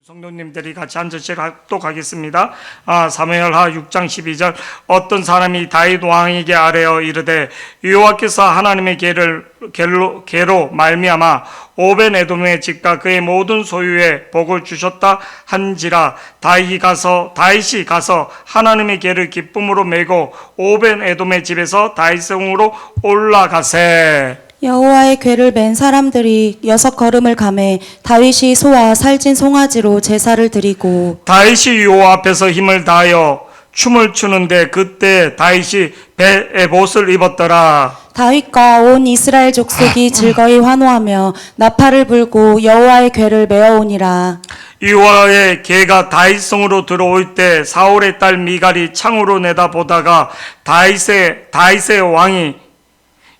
성도님들이 같이 앉으시도록 하겠습니다. 사무엘하 6장 12절 어떤 사람이 다윗 왕에게 아뢰어 이르되 여호와께서 하나님의 계로 말미암아 오벤에돔의 집과 그의 모든 소유에 복을 주셨다 한지라 다윗이 가서 하나님의 계를 기쁨으로 메고 오벤에돔의 집에서 다윗성으로 올라가세. 여호와의 궤를 맨 사람들이 6걸음을 가매 다윗이 소와 살찐 송아지로 제사를 드리고 다윗이 여호와 앞에서 힘을 다하여 춤을 추는데 그때 다윗이 베에봇을 입었더라. 다윗과 온 이스라엘 족속이 즐거이 환호하며 나팔을 불고 여호와의 궤를 메어오니라. 여호와의 궤가 다윗성으로 들어올 때 사울의 딸 미갈이 창으로 내다보다가 다윗의 왕이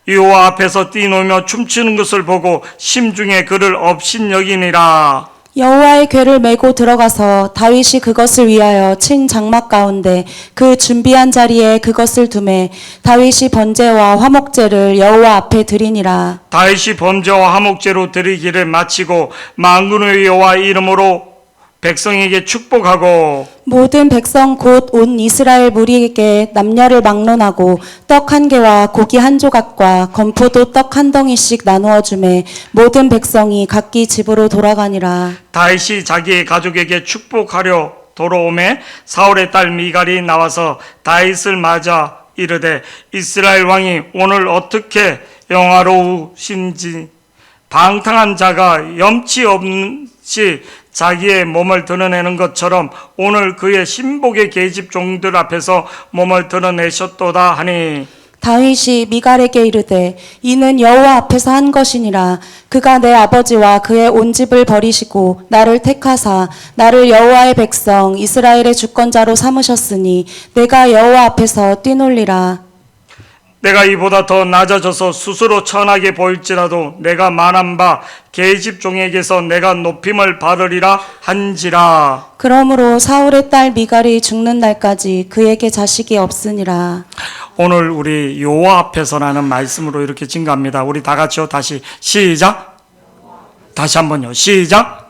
여호와 앞에서 뛰놀며 춤추는 것을 보고 심중에 그를 업신여기니라. 여호와의 궤를 메고 들어가서 다윗이 그것을 위하여 친 장막 가운데 그 준비한 자리에 그것을 두매 다윗이 번제와 화목제를 여호와 앞에 드리니라. 다윗이 번제와 화목제로 드리기를 마치고 만군의 여호와 이름으로 백성에게 축복하고 모든 백성 곧 온 이스라엘 무리에게 남녀를 막론하고 떡 한 개와 고기 한 조각과 건포도 떡 한 덩이씩 나누어 주매 모든 백성이 각기 집으로 돌아가니라. 다윗이 자기의 가족에게 축복하려 돌아오매 사울의 딸 미갈이 나와서 다윗을 맞아 이르되 이스라엘 왕이 오늘 어떻게 영화로우신지 방탕한 자가 염치 없이 자기의 몸을 드러내는 것처럼 오늘 그의 신복의 계집 종들 앞에서 몸을 드러내셨도다 하니 다윗이 미갈에게 이르되 이는 여호와 앞에서 한 것이니라. 그가 내 아버지와 그의 온 집을 버리시고 나를 택하사 나를 여호와의 백성 이스라엘의 주권자로 삼으셨으니 내가 여호와 앞에서 뛰놀리라. 내가 이보다 더 낮아져서 스스로 천하게 보일지라도 내가 만한 바 계집 종에게서 내가 높임을 받으리라 한지라. 그러므로 사울의 딸 미갈이 죽는 날까지 그에게 자식이 없으니라. 오늘 우리 여호와 앞에서라는 말씀으로 이렇게 증가합니다. 우리 다 같이요. 다시 시작. 다시 한번요. 시작.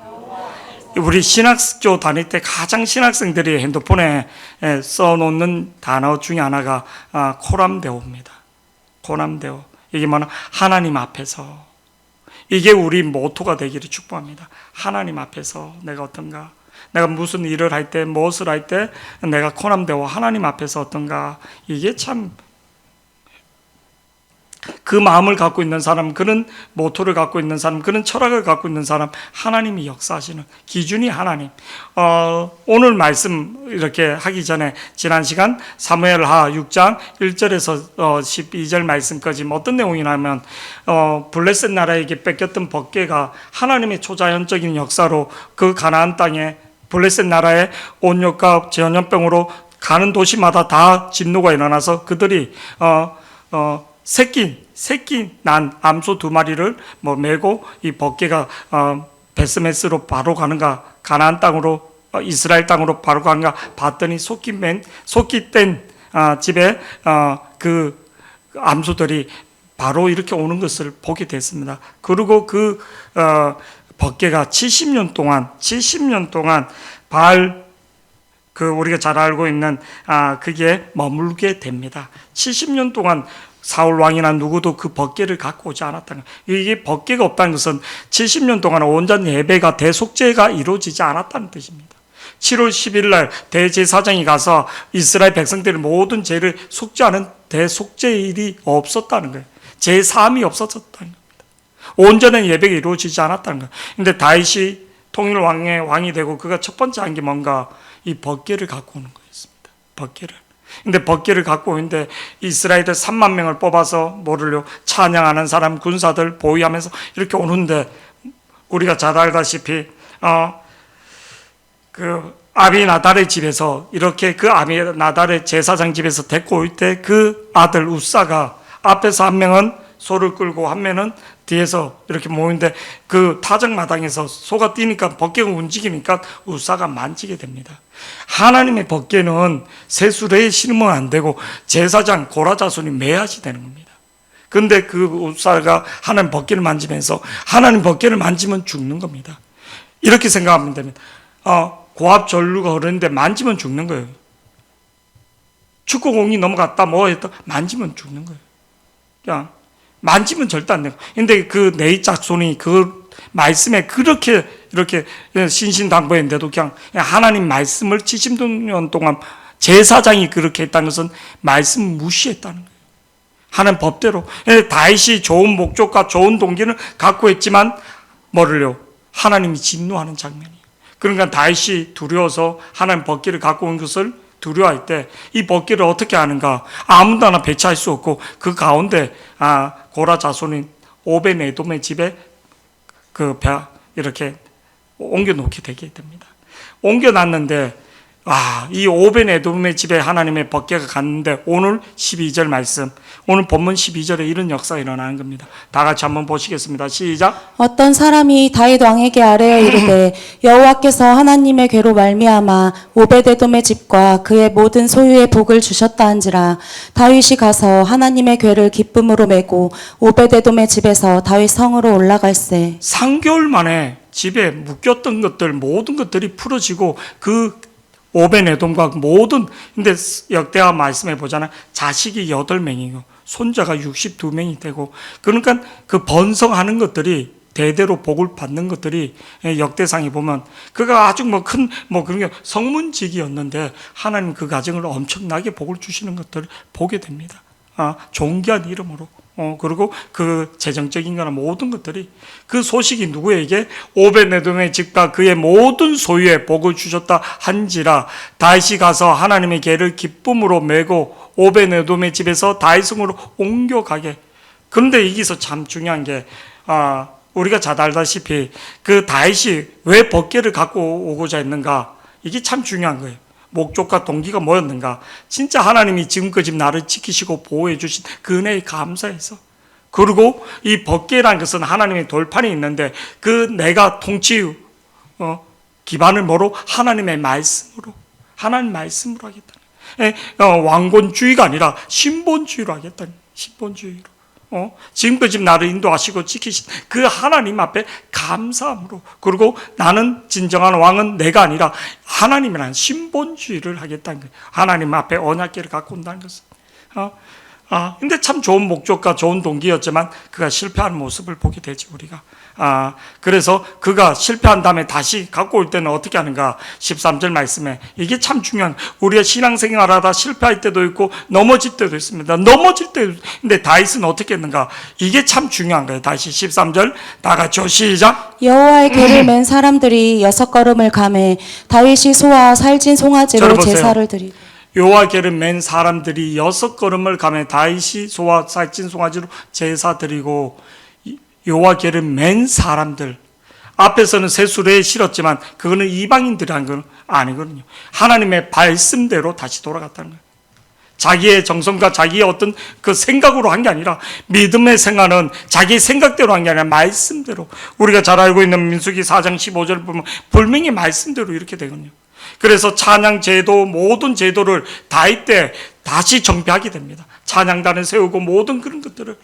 우리 신학교 다닐 때 가장 신학생들이 핸드폰에 써놓는 단어 중에 하나가 코람데오입니다. 코람데오. 이게 뭐냐? 하나님 앞에서. 이게 우리 모토가 되기를 축복합니다. 하나님 앞에서 내가 어떤가? 내가 무슨 일을 할 때, 무엇을 할 때 내가 코람데오 하나님 앞에서 어떤가? 이게 참 그 마음을 갖고 있는 사람, 그런 모토를 갖고 있는 사람, 그런 철학을 갖고 있는 사람, 하나님이 역사하시는 기준이 하나님. 오늘 말씀 이렇게 하기 전에 지난 시간 사무엘하 6장 1절에서 12절 말씀까지 어떤 내용이냐면 블레셋 나라에게 뺏겼던 법궤가 하나님의 초자연적인 역사로 그 가나안 땅에 블레셋 나라의 온역과 전염병으로 가는 도시마다 다 진노가 일어나서 그들이 새끼 난 암소 2마리를 메고 이 법궤가 베스메스로 바로 가는가 가나안 땅으로 이스라엘 땅으로 바로 가는가 봤더니 속깃된 집에 그 암소들이 바로 이렇게 오는 것을 보게 됐습니다. 그리고 그 법궤가 70년 동안 우리가 잘 알고 있는 그게 머물게 됩니다. 70년 동안 사울 왕이나 누구도 그 법궤를 갖고 오지 않았다는 거예요. 이게 법궤가 없다는 것은 70년 동안 온전 예배가 대속죄가 이루어지지 않았다는 뜻입니다. 7월 10일 날 대제사장이 가서 이스라엘 백성들의 모든 죄를 속죄하는 대속죄일이 없었다는 거예요. 제사함이 없었다는 겁니다. 온전한 예배가 이루어지지 않았다는 거예요. 근데 다윗이 통일 왕이 되고 그가 첫 번째 한 게 뭔가 이 법궤를 갖고 오는 거였습니다. 법궤를. 근데 법궤를 갖고 오는데 이스라엘들 3만 명을 뽑아서 뭐를요? 찬양하는 사람, 군사들 보위하면서 이렇게 오는데 우리가 잘 알다시피 그 아비나달의 집에서 이렇게 그 아비나달의 제사장 집에서 데리고 올 때 그 아들 우사가 앞에서 한 명은 소를 끌고 한 명은 뒤에서 이렇게 모이는데 그 타작마당에서 소가 뛰니까 법궤가 움직이니까 우사가 만지게 됩니다. 하나님의 법궤는 세수레에 신으면 안 되고 제사장 고라자손이 매야지 되는 겁니다. 근데 그 우사가 하나님 법궤를 만지면서 하나님 법궤를 만지면 죽는 겁니다. 이렇게 생각하면 됩니다. 고압 전류가 흐르는데 만지면 죽는 거예요. 축구공이 넘어갔다 뭐 했다 만지면 죽는 거예요. 그냥 만지면 절대 안 돼요. 근데 그 네이 짝손이 그 말씀에 그렇게 이렇게 신신당부했는데도 그냥 하나님 말씀을 70년 동안 제사장이 그렇게 했다는 것은 말씀 무시했다는 거예요. 하는 법대로. 다윗이 좋은 목적과 좋은 동기는 갖고 있지만 뭐를요? 하나님이 진노하는 장면이에요. 그러니까 다윗이 두려워서 하나님 법궤를 갖고 온 것을 두려워할 때 이 법궤를 어떻게 하는가? 아무도 하나 배치할 수 없고 그 가운데 고라 자손인 오벤에돔의 집에 이렇게 옮겨놓게 되게 됩니다. 옮겨놨는데 이 오벤에돔의 집에 하나님의 법궤가 갔는데 오늘 12절 말씀, 오늘 본문 12절에 이런 역사가 일어나는 겁니다. 다 같이 한번 보시겠습니다. 시작. 어떤 사람이 다윗 왕에게 아뢰어 이르되 여호와께서 하나님의 괴로 말미암아 오베데돔의 집과 그의 모든 소유의 복을 주셨다 한지라. 다윗이 가서 하나님의 괴를 기쁨으로 메고 오베데돔의 집에서 다윗 성으로 올라갈세. 3개월 만에 집에 묶였던 것들 모든 것들이 풀어지고 그 오벤에돔과 모든, 근데 역대하 말씀해 보잖아요. 자식이 8명이고 손자가 62명이 되고, 그러니까 그 번성하는 것들이 대대로 복을 받는 것들이 역대상에 보면 그가 아주 그런 게 성문직이었는데 하나님 그 가정을 엄청나게 복을 주시는 것들을 보게 됩니다. 존귀한 이름으로. 그리고 그 재정적인 거나 모든 것들이 그 소식이 누구에게 오벤에돔의 집과 그의 모든 소유에 복을 주셨다 한지라. 다윗이 가서 하나님의 궤를 기쁨으로 메고 오벤에돔의 집에서 다윗성으로 옮겨가게. 그런데 여기서 참 중요한 게 우리가 잘 알다시피 그 다윗이 왜 법궤를 갖고 오고자 했는가, 이게 참 중요한 거예요. 목적과 동기가 뭐였는가? 진짜 하나님이 지금까지 나를 지키시고 보호해 주신 그 은혜에 감사해서. 그리고 이 법궤라는 것은 하나님의 돌판이 있는데 그 내가 통치 기반을 뭐로? 하나님의 말씀으로, 하나님 말씀으로 하겠다는, 왕권주의가 아니라 신본주의로 하겠다는, 신본주의로. 지금까지 나를 인도하시고 지키신 그 하나님 앞에 감사함으로, 그리고 나는 진정한 왕은 내가 아니라 하나님이라는 신본주의를 하겠다는 거예요. 하나님 앞에 언약궤를 갖고 온다는 것은. 근데 참 좋은 목적과 좋은 동기였지만 그가 실패하는 모습을 보게 되지, 우리가. 그래서 그가 실패한 다음에 다시 갖고 올 때는 어떻게 하는가? 13절 말씀에 이게 참 중요한, 우리가 신앙생활 하다 실패할 때도 있고 넘어질 때도 있습니다. 넘어질 때도. 근데 다윗은 어떻게 했는가? 이게 참 중요한 거예요. 다시 13절 다 같이 시작. 여호와의 궤를 맨 사람들이 6걸음을 가매 다윗이 소와 살찐 송아지로 제사를 드리. 여호와 궤를 맨 사람들이 6걸음을 가매 다윗이 소와 살찐 송아지로 제사 드리고. 여호와 궤를 맨 사람들, 앞에서는 세수레에 실었지만 그거는 이방인들이라는 건 아니거든요. 하나님의 말씀대로 다시 돌아갔다는 거예요. 자기의 정성과 자기의 어떤 그 생각으로 한 게 아니라, 믿음의 생활은 자기 생각대로 한 게 아니라 말씀대로. 우리가 잘 알고 있는 민수기 4장 15절 보면 분명히 말씀대로 이렇게 되거든요. 그래서 찬양 제도, 모든 제도를 다윗 때 다시 정비하게 됩니다. 찬양단을 세우고 모든 그런 것들을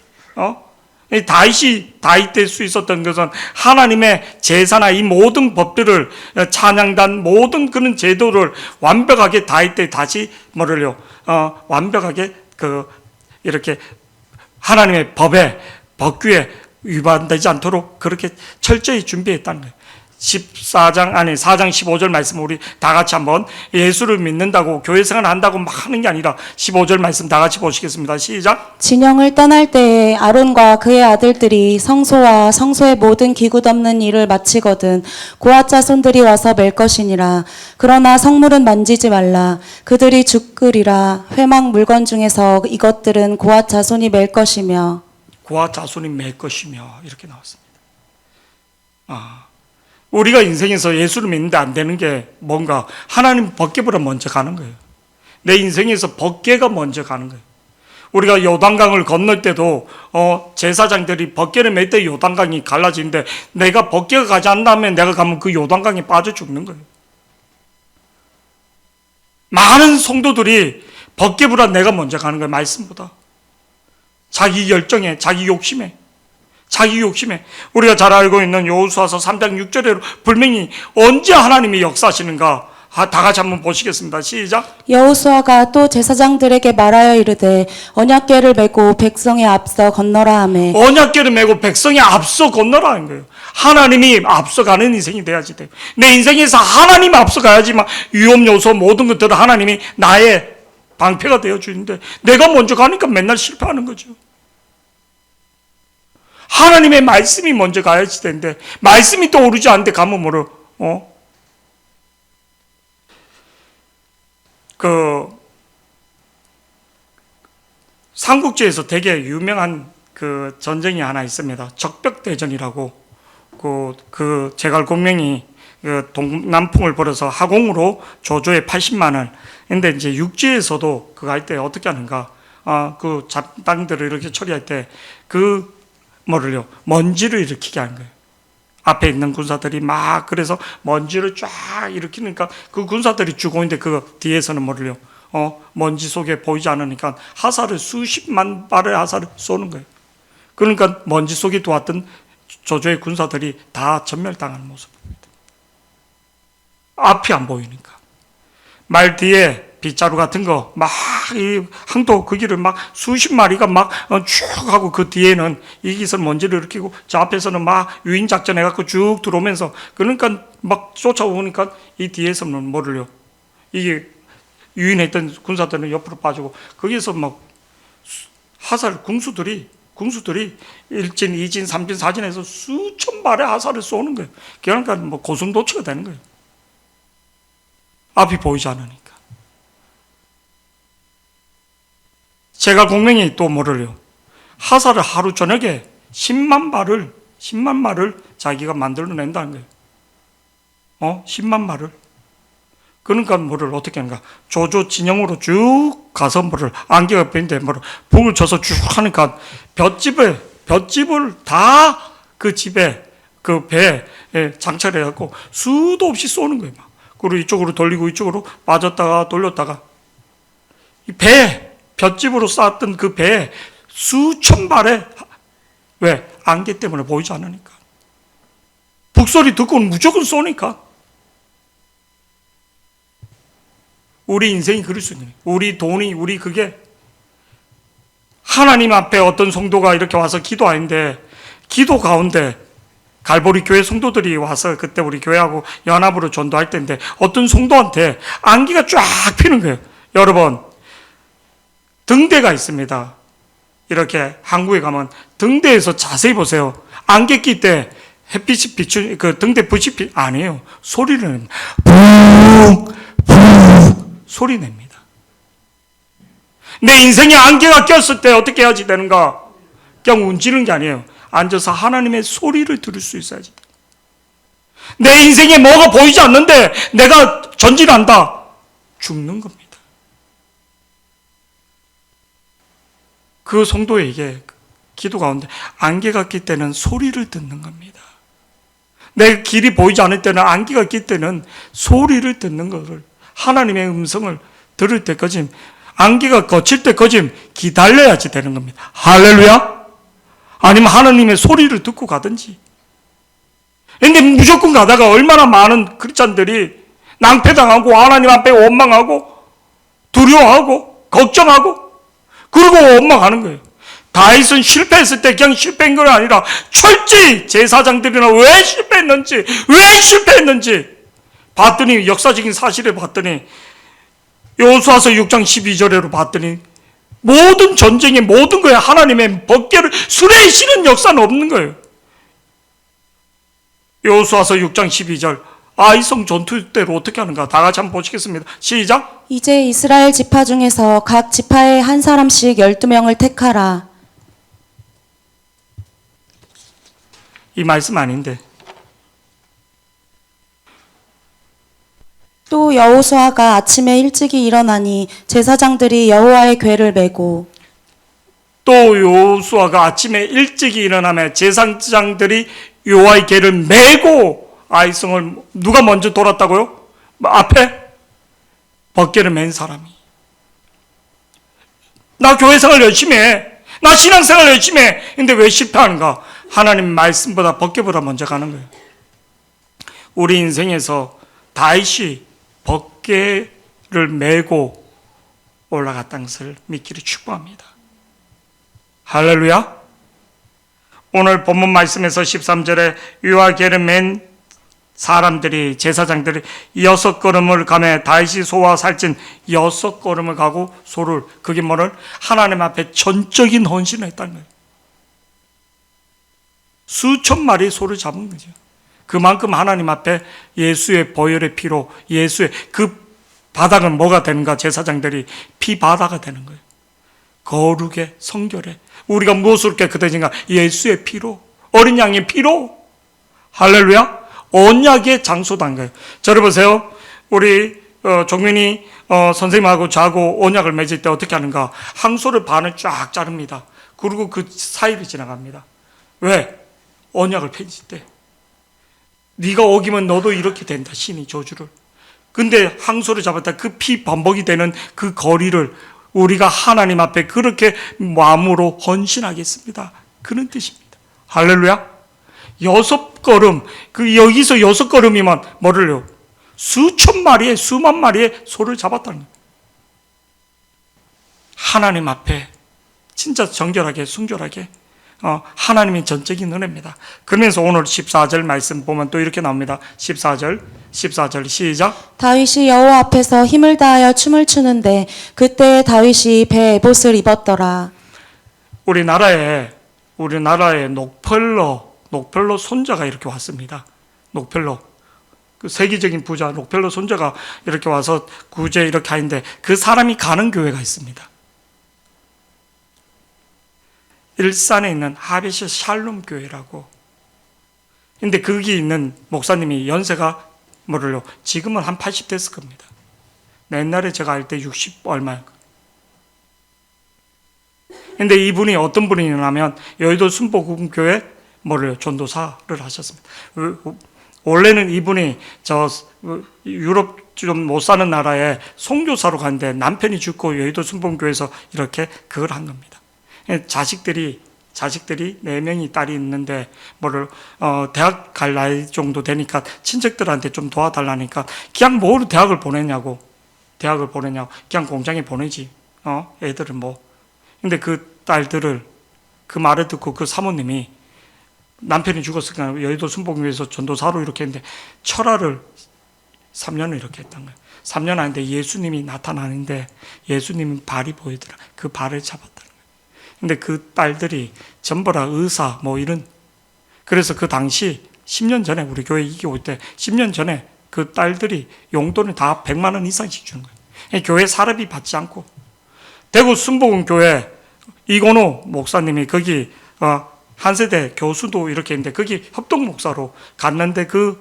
다윗이 다윗 될 수 있었던 것은 하나님의 제사나 이 모든 법들을, 찬양단 모든 그런 제도를 완벽하게 다윗 때 다시 완벽하게 이렇게 하나님의 법규에 위반되지 않도록 그렇게 철저히 준비했다는 거예요. 4장 15절 말씀 우리 다 같이 한번, 예수를 믿는다고 교회 생활 한다고 막 하는 게 아니라 15절 말씀 다 같이 보시겠습니다. 시작. 진영을 떠날 때에 아론과 그의 아들들이 성소와 성소의 모든 기구 덮는 일을 마치거든 고앗 자손들이 와서 맬 것이니라. 그러나 성물은 만지지 말라. 그들이 죽으리라. 회막 물건 중에서 이것들은 고앗 자손이 맬 것이며. 고앗 자손이 맬 것이며, 이렇게 나왔습니다. 우리가 인생에서 예수를 믿는데 안 되는 게 뭔가? 하나님 법궤보다 먼저 가는 거예요. 내 인생에서 법궤가 먼저 가는 거예요. 우리가 요단강을 건널 때도 제사장들이 법궤를 맬 때 요단강이 갈라지는데, 내가 법궤가 가지 않다면 내가 가면 그 요단강에 빠져 죽는 거예요. 많은 성도들이 법궤보다 내가 먼저 가는 거예요. 말씀보다. 자기 열정에, 자기 욕심에, 자기 욕심에. 우리가 잘 알고 있는 여호수아서 3장 6절에로 분명히 언제 하나님이 역사하시는가 다 같이 한번 보시겠습니다. 시작. 여호수아가 또 제사장들에게 말하여 이르되 언약궤를 메고 백성의 앞서 건너라 하매 언약궤를 메고 백성이 앞서 건너라는 거예요. 하나님이 앞서가는 인생이 돼야지 돼요. 내 인생에서 하나님이 앞서가야지만 위험 요소 모든 것들을 하나님이 나의 방패가 되어주는데 내가 먼저 가니까 맨날 실패하는 거죠. 하나님의 말씀이 먼저 가야지 되는데 말씀이 또 오르지 않는데 가면 뭐로 삼국지에서 되게 유명한 그 전쟁이 하나 있습니다. 적벽대전이라고. 그 제갈공명이 그 동남풍을 벌여서 하공으로 조조의 80만을. 근데 이제 육지에서도 그거 할 때 어떻게 하는가? 그 잡당들을 이렇게 처리할 때 그 뭐를요? 먼지를 일으키게 하는 거예요. 앞에 있는 군사들이 막 그래서 먼지를 쫙 일으키니까 그 군사들이 죽고 있는데 그 뒤에서는 뭐를요? 먼지 속에 보이지 않으니까 화살을 수십만 발의 화살을 쏘는 거예요. 그러니까 먼지 속에 들어왔던 조조의 군사들이 다 전멸당하는 모습입니다. 앞이 안 보이니까. 말 뒤에 빗자루 같은 거 막 이 항도 그 길을 막 수십 마리가 막 쭉 하고 그 뒤에는 이 기술 먼지를 일으키고 저 앞에서는 막 유인 작전 해갖고 쭉 들어오면서 그러니까 막 쫓아오니까 이 뒤에서는 뭐를요? 이게 유인했던 군사들은 옆으로 빠지고 거기에서 막 화살 궁수들이 1진, 2진, 3진, 4진에서 수천 발의 화살을 쏘는 거예요. 그러니까 뭐 고슴도치가 되는 거예요. 앞이 보이지 않으니까. 제가 공명이 또 뭐를요? 화살을 하루 저녁에 10만 발을 자기가 만들어낸다는 거예요. 10만 발을. 그러니까 뭐를 어떻게 하는가? 조조 진영으로 쭉 가서 뭐를 안개가 보이는데 뭐를 북을 쳐서 쭉 하니까 볏집을 다 그 집에 그 배에 장착해갖고 수도 없이 쏘는 거예요. 그리고 이쪽으로 돌리고 이쪽으로 빠졌다가 돌렸다가 이 볏집으로 쌓았던 그 배에 수천 발에 왜? 안개 때문에 보이지 않으니까. 북소리 듣고는 무조건 쏘니까. 우리 인생이 그럴 수 있는 거예요. 우리 돈이 우리 그게 하나님 앞에 어떤 성도가 이렇게 와서 기도하는데 기도 가운데 갈보리 교회 성도들이 와서 그때 우리 교회하고 연합으로 전도할 때인데 어떤 성도한테 안개가 쫙 피는 거예요. 여러분 등대가 있습니다. 이렇게 한국에 가면 등대에서 자세히 보세요. 안개 낄 때 햇빛이 비추 그 등대 불이 아니에요. 소리를 냅니다. 붕붕 소리 냅니다. 내 인생에 안개가 꼈을 때 어떻게 해야지 되는가? 그냥 운지는 게 아니에요. 앉아서 하나님의 소리를 들을 수 있어야지. 내 인생에 뭐가 보이지 않는데 내가 전진한다. 죽는 겁니다. 그 성도에게 기도 가운데 안개가 낄 때는 소리를 듣는 겁니다. 내 길이 보이지 않을 때는 안개가 낄 때는 소리를 듣는 것을 하나님의 음성을 들을 때까지 안개가 거칠 때까지 기다려야지 되는 겁니다. 할렐루야. 아니면 하나님의 소리를 듣고 가든지. 근데 무조건 가다가 얼마나 많은 크리스찬들이 낭패당하고 하나님 앞에 원망하고 두려워하고 걱정하고 그리고 원망하는 거예요. 다윗은 실패했을 때 그냥 실패한 건 아니라 철저히 제사장들이나 왜 실패했는지 봤더니 역사적인 사실을 봤더니 여호수아서 6장 12절에로 봤더니 모든 전쟁의 모든 거에 하나님의 법궤를 수레에 실은 역사는 없는 거예요. 여호수아서 6장 12절 아이성 전투 때로 어떻게 하는가 다 같이 한번 보시겠습니다. 시작. 이제 이스라엘 지파 중에서 각 지파에 한 사람씩 12명을 택하라. 이 말씀 아닌데 또 여호수아가 아침에 일찍이 일어나니 제사장들이 여호와의 궤를 메고 또 여호수아가 아침에 일찍 일어나며 제사장들이 여호와의 궤를 메고 아이성을 누가 먼저 돌았다고요? 앞에 법궤를 맨 사람이. 나 교회생활 열심히 해. 나 신앙생활 열심히 해. 근데 왜 실패하는가? 하나님 말씀보다 벗겨보다 먼저 가는 거예요. 우리 인생에서 다윗이 벗개를 메고 올라갔다는 것을 믿기를 축복합니다. 할렐루야. 오늘 본문 말씀에서 13절에 위와 개를 맨 사람들이, 제사장들이 6걸음을 가매 다윗이 소와 살찐 6걸음을 가고 소를, 그게 뭐를? 하나님 앞에 전적인 헌신을 했다는 거예요. 수천 마리의 소를 잡은 거죠. 그만큼 하나님 앞에 예수의 보혈의 피로, 예수의 그 바닥은 뭐가 되는가? 제사장들이 피바다가 되는 거예요. 거룩의 성결에 우리가 무엇으로 깨끗해진가? 예수의 피로, 어린 양의 피로. 할렐루야. 언약의 장소단 거예요. 저를 보세요. 우리 종민이 선생님하고 저하고 언약을 맺을 때 어떻게 하는가? 항소를 반을 쫙 자릅니다. 그리고 그 사이를 지나갑니다. 왜? 언약을 펼칠 때 네가 어기면 너도 이렇게 된다, 신이 저주를. 근데 항소를 잡았다, 그 피 범벅이 되는 그 거리를 우리가 하나님 앞에 그렇게 마음으로 헌신하겠습니다, 그런 뜻입니다. 할렐루야. 6걸음, 그 여기서 6걸음이면 뭐를요? 수천 마리의, 수만 마리의 소를 잡았다는 거예요. 하나님 앞에 진짜 정결하게, 순결하게, 하나님의 전적인 은혜입니다. 그러면서 오늘 14절 말씀 보면 또 이렇게 나옵니다. 14절 시작. 다윗이 여호와 앞에서 힘을 다하여 춤을 추는데 그때 다윗이 배에 에봇을 입었더라. 우리나라에 녹펠러 손자가 이렇게 왔습니다. 녹펠러, 그 세계적인 부자 녹펠러 손자가 이렇게 와서 구제 이렇게 하는데 그 사람이 가는 교회가 있습니다. 일산에 있는 하베시 샬롬 교회라고. 근데 거기 있는 목사님이 연세가 뭐를요? 지금은 한 80 됐을 겁니다. 옛날에 제가 알 때 60 얼마였고. 근데 이분이 어떤 분이냐면 여의도 순복음교회 뭐를요? 전도사를 하셨습니다. 원래는 이분이 유럽 좀 못 사는 나라에 선교사로 갔는데 남편이 죽고 여의도 순복음교회에서 이렇게 그걸 한 겁니다. 자식들이 4명이 딸이 있는데 대학 갈 나이 정도 되니까 친척들한테 좀 도와달라니까 그냥 뭐로 대학을 보내냐고 그냥 공장에 보내지. 애들은 뭐. 근데 그 딸들을 그 말을 듣고 그 사모님이 남편이 죽었으니까 여의도 순복음교회에서 전도사로 이렇게 했는데 철화를 3년을 이렇게 했던 거예요. 3년 하는데 예수님이 나타나는데 예수님은 발이 보이더라. 그 발을 잡았다는 거예요. 근데 그 딸들이 전부라 의사 뭐 이런, 그래서 그 당시 10년 전에 우리 교회 이기 올 때 10년 전에 그 딸들이 용돈을 다 100만 원 이상씩 주는 거예요. 교회 사례비 받지 않고. 대구 순복음교회 이건호 목사님이 거기 한세대 교수도 이렇게 했는데 거기 협동 목사로 갔는데 그게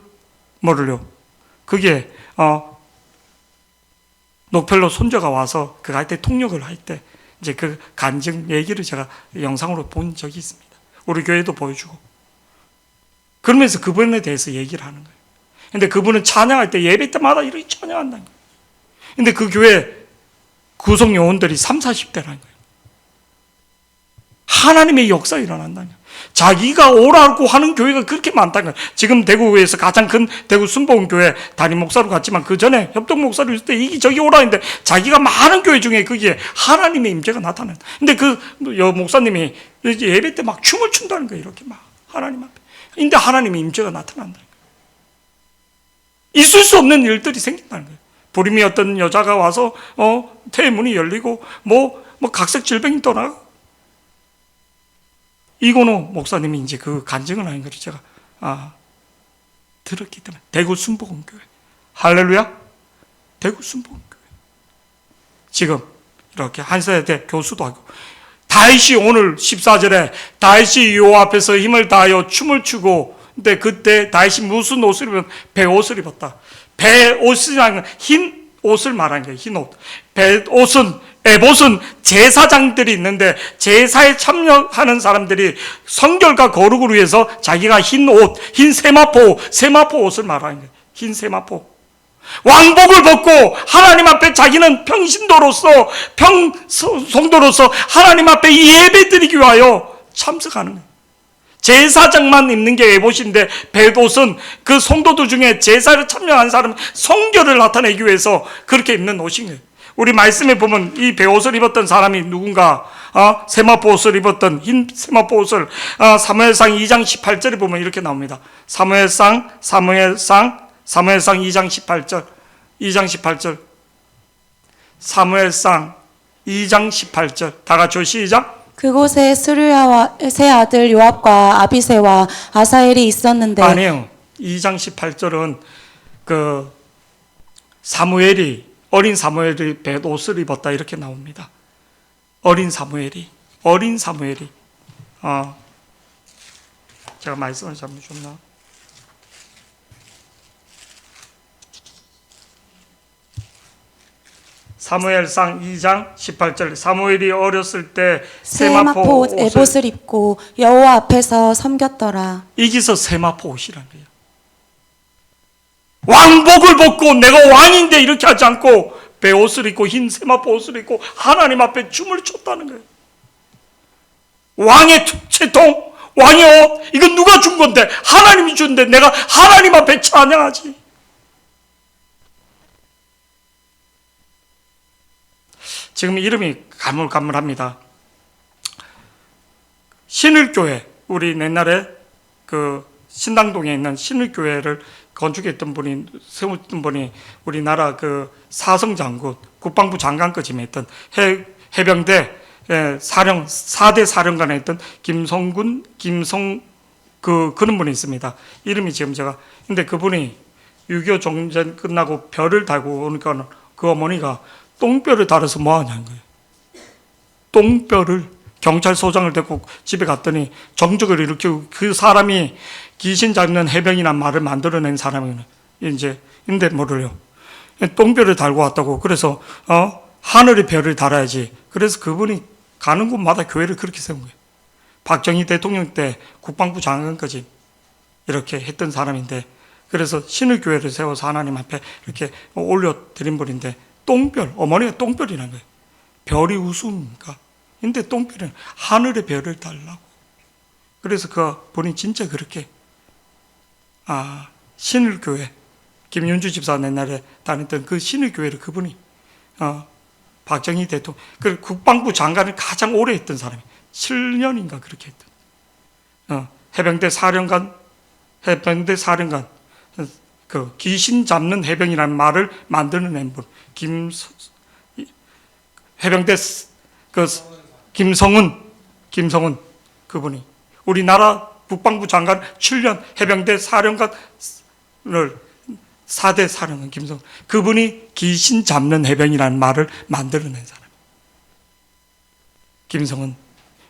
녹펠러 손자가 와서 그가 할 때 통역을 할 때 이제 그 간증 얘기를 제가 영상으로 본 적이 있습니다. 우리 교회도 보여주고. 그러면서 그분에 대해서 얘기를 하는 거예요. 근데 그분은 찬양할 때 예배 때마다 이렇게 찬양한다는 거예요. 근데 그 교회 구성 요원들이 30, 40대라는 거예요. 하나님의 역사 일어난다는 거예요. 자기가 오라고 하는 교회가 그렇게 많다는 거예요. 지금 대구에서 가장 큰 대구 순복음교회 담임 목사로 갔지만 그 전에 협동 목사로 있을 때 저기 오라 했는데 자기가 많은 교회 중에 거기에 하나님의 임재가 나타나는. 근데 그 목사님이 예배 때 막 춤을 춘다는 거예요. 이렇게 막 하나님 앞에. 근데 하나님의 임재가 나타난다는 거예요. 있을 수 없는 일들이 생긴다는 거예요. 불임이 어떤 여자가 와서 태문이 열리고 뭐 각색 질병이 떠나고. 이건호 목사님이 이제 그 간증을 하는 것을 제가 들었기 때문에. 대구 순복음교회. 할렐루야. 대구 순복음교회. 지금 이렇게 한 세대 교수도 하고. 다윗이 오늘 14절에 다윗이 여호와 앞에서 힘을 다하여 춤을 추고, 근데 그때 다윗이 무슨 옷을 입으면 배옷을 입었다. 배옷이라는 흰 옷을 말하는 거예요. 흰 옷. 배옷은, 에봇은 제사장들이 있는데 제사에 참여하는 사람들이 성결과 거룩을 위해서 자기가 흰 옷, 흰 세마포 옷을 말하는 거예요. 흰 세마포. 왕복을 벗고 하나님 앞에 자기는 평신도로서, 성도로서 하나님 앞에 예배 드리기 위하여 참석하는 거예요. 제사장만 입는 게 에봇인데 벳옷은 그 성도들 중에 제사를 참여한 사람 성결을 나타내기 위해서 그렇게 입는 옷인 거예요. 우리 말씀에 보면 이 베옷을 입었던 사람이 누군가 세마포 옷을 입었던 흰 세마포 옷을 사무엘상 2장 18절에 보면 이렇게 나옵니다. 사무엘상 2장 18절 2장 18절 사무엘상 2장 18절 다 같이 시작. 그곳에 스루야와 세 아들 요압과 아비새와 아사엘이 있었는데 아니에요. 2장 18절은 그 사무엘이 어린 사무엘이 벳옷을 입었다 이렇게 나옵니다. 어린 사무엘이 제가 말씀을 잘못 줬나? 사무엘상 2장 18절 사무엘이 어렸을 때 세마포 에봇을 입고 여호와 앞에서 섬겼더라. 이기서 세마포 옷이라는 거예요. 왕복을 벗고 내가 왕인데 이렇게 하지 않고 베옷을 입고 흰 세마포 옷을 입고 하나님 앞에 춤을 췄다는 거예요. 왕의 채통, 왕의 옷, 이건 누가 준 건데? 하나님이 준데 내가 하나님 앞에 찬양하지. 지금 이름이 가물가물합니다. 신을교회, 우리 옛날에 그 신당동에 있는 신을교회를 건축했던 분이, 세웠던 분이 우리나라 그 사성장군, 국방부 장관까지 했던 해병대 4대 사령관에 있던 그런 분이 있습니다. 이름이 지금 근데 그분이 6.25 종전 끝나고 별을 달고 오니까 그 어머니가 똥뼈를 달아서 뭐 하냐는 거예요. 똥뼈를 경찰서장을 데리고 집에 갔더니 정적을 일으키고 그 사람이 귀신 잡는 해병이란 말을 만들어낸 사람이네. 이제 근데 뭐를요? 똥별을 달고 왔다고. 그래서 하늘의 별을 달아야지. 그래서 그분이 가는 곳마다 교회를 그렇게 세운 거예요. 박정희 대통령 때 국방부 장관까지 이렇게 했던 사람인데, 그래서 신의 교회를 세워서 하나님 앞에 이렇게 올려드린 분인데, 똥별, 어머니가 똥별이라는 거예요. 별이 우스웁니까? 근데 똥별은 하늘의 별을 달라고. 그래서 그 분이 진짜 그렇게 신을교회, 김윤주 집사 옛날에 다녔던 그 신을교회를 그분이 박정희 대통령, 그 국방부 장관을 가장 오래 했던 사람이 7년인가 그렇게 했던 해병대 사령관, 그 귀신 잡는 해병이라는 말을 만드는 분, 해병대 그 김성은 그분이 우리나라 국방부 장관 7년 해병대 사령관을 4대 사령관 김성은, 그분이 귀신 잡는 해병이라는 말을 만들어낸 사람. 김성은.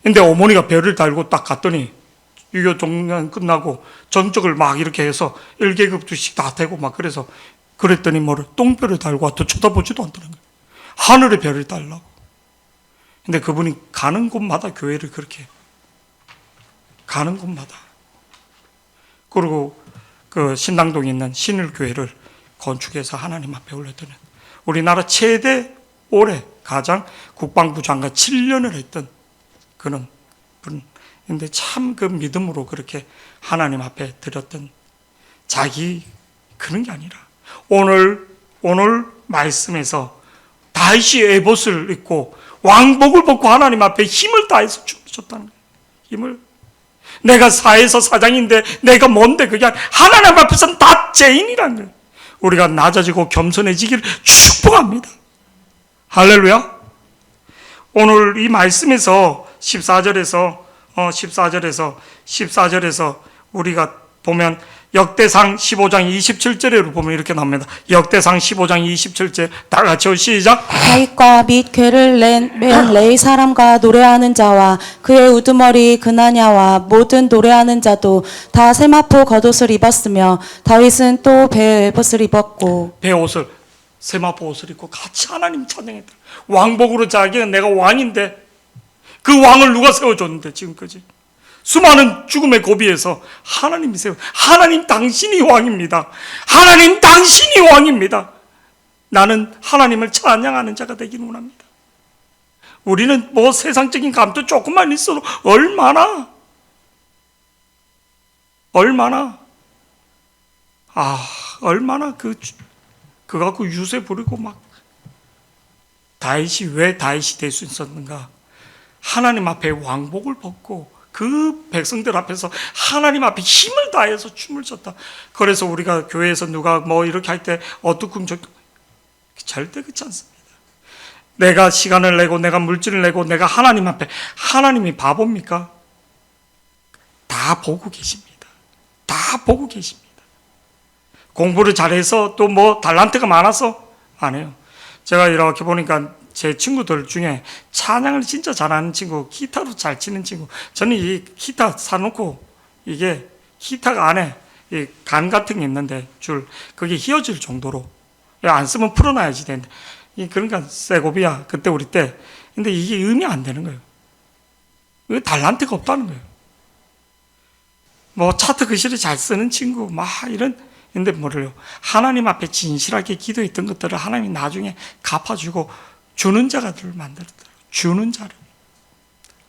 근데 어머니가 별을 달고 딱 갔더니 6.25 종전 끝나고 정적을 막 이렇게 해서 1계급 주씩 다 되고 막 그래서 그랬더니 뭐를 똥별을 달고 와도 쳐다보지도 않더라는 거예요. 하늘의 별을 달라고. 근데 그분이 가는 곳마다 교회를 그렇게 가는 곳마다. 그리고 그 신당동에 있는 신을교회를 건축해서 하나님 앞에 올려드는 우리나라 최대 올해 가장 국방부 장관 7년을 했던 그런 분. 근데 참 그 믿음으로 그렇게 하나님 앞에 드렸던 자기 그런 게 아니라 오늘 말씀에서 다윗이 에봇을 입고 왕복을 벗고 하나님 앞에 힘을 다해서 춤췄다는 거예요. 힘을. 내가 사에서 사장인데 내가 뭔데 그게 하나님 앞에서는 다 죄인이라는 거예요. 우리가 낮아지고 겸손해지기를 축복합니다. 할렐루야. 오늘 이 말씀에서 14절에서 우리가 보면 역대상 15장 27절에 보면 이렇게 나옵니다. 역대상 15장 27절 다 같이 시작. 다윗과 및 괴를 맨 레이 사람과 노래하는 자와 그의 우두머리 그나냐와 모든 노래하는 자도 다 세마포 겉옷을 입었으며 다윗은 또 베옷을 입었고 베옷을 세마포 옷을 입고 같이 하나님 찬양했다. 왕복으로 자기가 내가 왕인데 그 왕을 누가 세워줬는데 지금까지 수많은 죽음의 고비에서 하나님이 하나님 당신이 왕입니다. 하나님 당신이 왕입니다. 나는 하나님을 찬양하는 자가 되기를 원합니다. 우리는 뭐 세상적인 감도 조금만 있어도 얼마나 얼마나 얼마나 그 갖고 유세 부리고 막 다윗이 왜 다윗이 될 수 있었는가? 하나님 앞에 왕복을 벗고 그 백성들 앞에서 하나님 앞에 힘을 다해서 춤을 췄다. 그래서 우리가 교회에서 누가 뭐 이렇게 할 때 어두컴적 절대 그렇지 않습니다. 내가 시간을 내고 내가 물질을 내고 내가 하나님 앞에, 하나님이 바보입니까? 다 보고 계십니다. 다 보고 계십니다. 공부를 잘해서 또 뭐 달란트가 많아서 안 해요. 제가 이렇게 보니까 제 친구들 중에 찬양을 진짜 잘하는 친구, 기타로 잘 치는 친구, 저는 이 기타 사놓고 이게 기타가 안에 이 간 같은 게 있는데 그게 휘어질 정도로 안 쓰면 풀어놔야지 되는데 그러니까 세고비아 그때 우리 때 근데 이게 음이 안 되는 거예요. 달란트가 없다는 거예요. 뭐 차트 글씨를 잘 쓰는 친구 막 이런 근데 뭐래요? 하나님 앞에 진실하게 기도했던 것들을 하나님이 나중에 갚아주고 주는 자가 들 만들었더라고요. 주는 자를.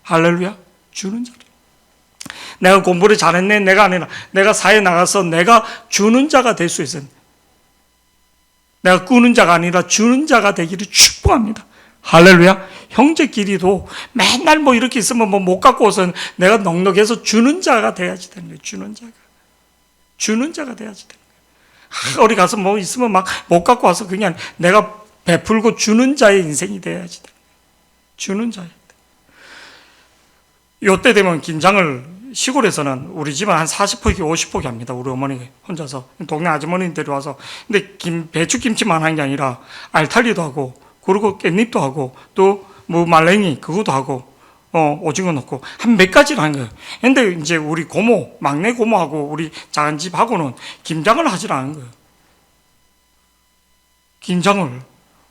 할렐루야. 주는 자를. 내가 공부를 잘했네. 내가 아니라 내가 사회에 나가서 내가 주는 자가 될 수 있어요. 내가 꾸는 자가 아니라 주는 자가 되기를 축복합니다. 할렐루야. 형제끼리도 맨날 뭐 이렇게 있으면 뭐 못 갖고 와서 내가 넉넉해서 주는 자가 돼야지 되는 거예요. 주는 자가. 주는 자가 돼야지 되는 거예요. 어디 가서 뭐 있으면 막 못 갖고 와서 그냥 내가 베풀고 주는 자의 인생이 돼야지 되는 거예요. 주는 자의. 요때 되면 김장을 시골에서는 우리 집은 한 40포기, 50포기 합니다. 우리 어머니 혼자서. 동네 아주머니들이 와서. 근데 배추김치만 하는 게 아니라 알타리도 하고, 그리고 깻잎도 하고, 또 뭐 말랭이 그것도 하고, 오징어 넣고, 한 몇 가지를 하는 거예요. 근데 이제 우리 고모, 막내 고모하고 우리 작은 집하고는 김장을 하질 않은 거예요. 김장을.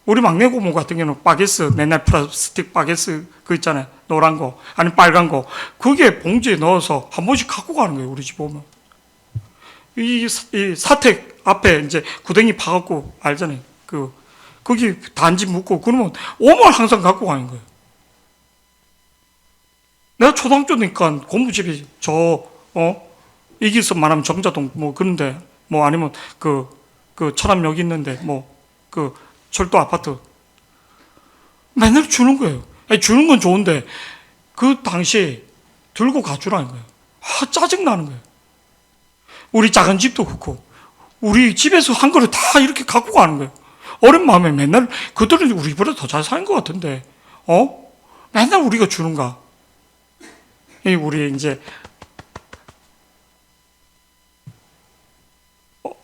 우리 막내 고모 같은 경우는 바게스, 맨날 플라스틱 바게스 그 있잖아요. 노란 거, 아니 빨간 거. 그게 봉지에 넣어서 한 번씩 갖고 가는 거예요. 우리 집 오면. 이 사택 앞에 이제 구덩이 파갖고 알잖아요. 거기 단지 묻고 그러면 오면 항상 갖고 가는 거예요. 내가 초등학교니까 고모집이 이길서 말하면 정자동 뭐 그런데 뭐 아니면 그 천암역 있는데 뭐 철도 아파트 맨날 주는 거예요. 아니, 주는 건 좋은데 그 당시에 들고 가주라는 거예요. 짜증나는 거예요. 우리 작은 집도 그렇고 우리 집에서 한 그릇 다 이렇게 갖고 가는 거예요. 어린 마음에 맨날 그들은 우리보다 더 잘 사는 것 같은데 맨날 우리가 주는가. 우리 이제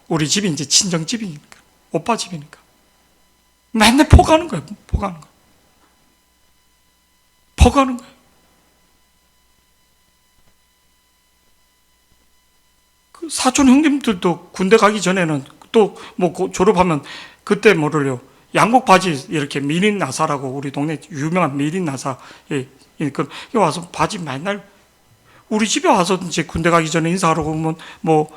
우리 집이 이제 친정집이니까 오빠 집이니까 맨날 포가는 거예요. 포가는 거예요. 그 사촌 형님들도 군대 가기 전에는 또 뭐 졸업하면 그때 뭐를요 양복 바지 이렇게 미린 나사라고 우리 동네 유명한 미린 나사 그 와서 바지 맨날 우리 집에 와서 이제 군대 가기 전에 인사하러 오면 뭐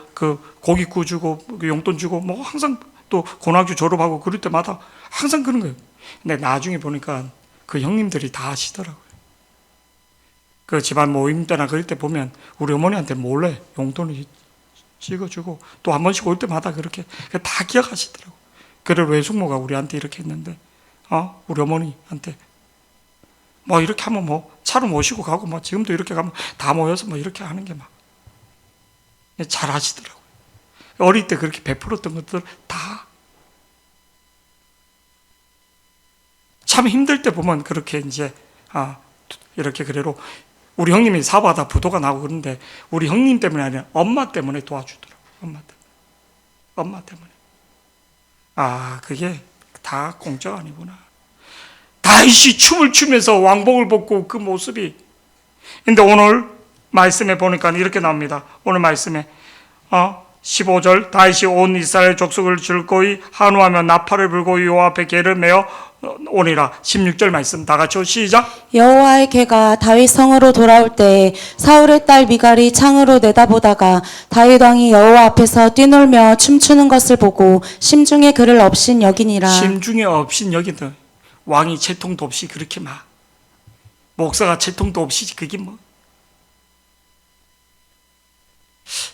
고기 구워 주고 용돈 주고 뭐 항상 또 고등학교 졸업하고 그럴 때마다 항상 그런 거예요. 근데 나중에 보니까 그 형님들이 다 하시더라고요. 그 집안 모임 때나 그럴 때 보면 우리 어머니한테 몰래 용돈을 찍어주고 또 한 번씩 올 때마다 그렇게 다 기억하시더라고요. 그래 외숙모가 우리한테 이렇게 했는데 우리 어머니한테 뭐 이렇게 하면 뭐 차로 모시고 가고 뭐 지금도 이렇게 가면 다 모여서 뭐 이렇게 하는 게 막 잘 하시더라고요. 어릴 때 그렇게 베풀었던 것들 다 참 힘들 때 보면 그렇게 이제 이렇게 그래로 우리 형님이 사업하다 부도가 나고 그런데 우리 형님 때문에 아니라 엄마 때문에 도와주더라고요. 엄마 때문에. 그게 다 공짜가 아니구나. 다윗이 춤을 추면서 왕복을 벗고 그 모습이. 근데 오늘 말씀에 보니까 이렇게 나옵니다. 오늘 말씀에 15절 다윗이 온 이스라엘 족속을 즐거이 한우하며 나팔을 불고 여호와 앞에 개를 메어 오니라. 16절 말씀 다 같이 시작. 여호와의 개가 다윗 성으로 돌아올 때 사울의 딸 미갈이 창으로 내다보다가 다윗 왕이 여호와 앞에서 뛰놀며 춤추는 것을 보고 심중에 그를 업신 여기니라. 심중에 업신 여기다. 왕이 채통도 없이 그렇게 막 목사가 채통도 없이 그게 뭐